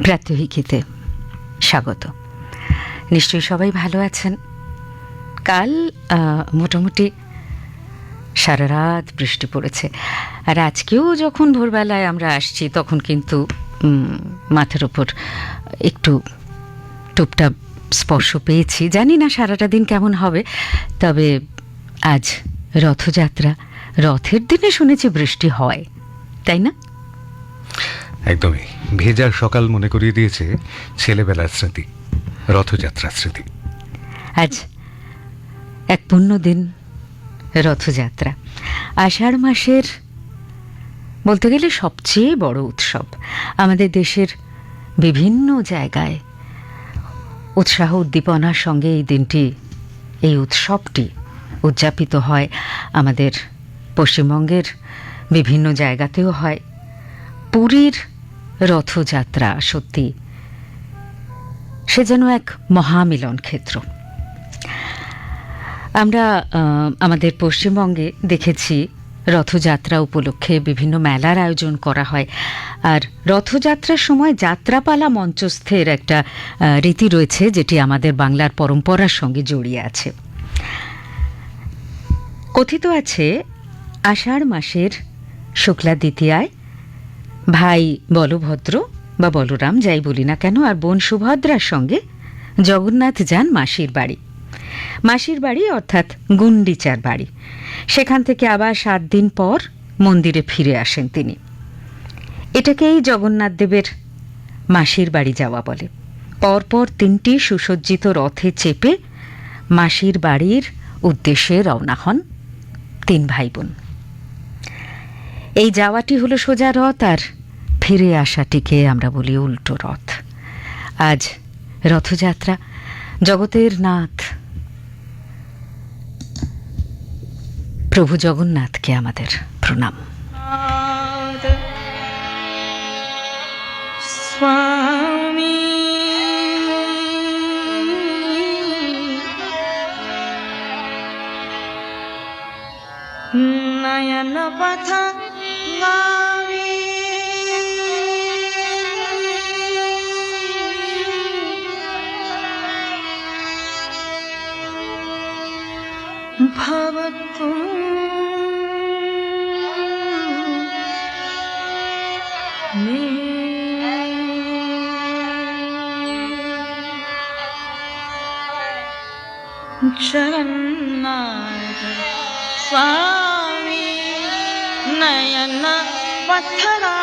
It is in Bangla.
প্রাত্যহিকীতে স্বাগত। নিশ্চয়ই সবাই ভালো আছেন। কাল মোটামুটি সারা রাত বৃষ্টি পড়েছে, আর আজকেও যখন ভোরবেলায় আমরা আসছি তখন কিন্তু মাথার ওপর একটু টুপটাপ স্পর্শ পেয়েছি। জানি না সারাটা দিন কেমন হবে, তবে আজ রথযাত্রা, রথের দিনে শুনেছি বৃষ্টি হয়, তাই না? একদমই ভেজার সকাল মনে করিয়ে দিয়েছে ছেলেবেলার স্মৃতি, রথযাত্রার স্মৃতি। আজ এক পুণ্য দিন, রথযাত্রা। আষাঢ় মাসের বলতে গেলে সবচেয়ে বড় উৎসব। আমাদের দেশের বিভিন্ন জায়গায় উৎসাহ উদ্দীপনার সঙ্গে এই দিনটি, এই উৎসবটি উদযাপিত হয়। আমাদের পশ্চিমবঙ্গের বিভিন্ন জায়গাতেও হয়। পুরীর রথযাত্রা সত্যি সে যেন এক মহামিলন ক্ষেত্র। আমরা আমাদের পশ্চিমবঙ্গে দেখেছি রথযাত্রা উপলক্ষে বিভিন্ন মেলার আয়োজন করা হয়, আর রথযাত্রার সময় যাত্রাপালা মঞ্চস্থের একটা রীতি রয়েছে, যেটি আমাদের বাংলার পরম্পরার সঙ্গে জড়িয়ে আছে। কথিত আছে, আষাঢ় মাসের শুক্লা দ্বিতীয়ায় ভাই বলভদ্র বা বলরাম, যাই বলি না কেন, আর বোন সুভদ্রার সঙ্গে জগন্নাথ যান মাসির বাড়ি। মাসির বাড়ি অর্থাৎ গুন্ডিচার বাড়ি। সেখান থেকে আবার 7 দিন পর মন্দিরে ফিরে আসেন তিনি। এটাকেই জগন্নাথ দেবের মাসির বাড়ি যাওয়া বলে। পরপর 3টি সুসজ্জিত রথে চেপে মাসির বাড়ির উদ্দেশ্যে রওনা হন 3 ভাই বোন। এই যাওয়াটি হলো সোজা রথ, আর ফিরে আসাটিকে আমরা বলি উল্টো রথ। আজ রথযাত্রা, জগতের নাথ প্রভু জগন্নাথকে আমাদের প্রণাম। স্বামী নয়ন পথ গামী ভবতু মে জগন্নাথ স্বামী নয়ন পথ গামী।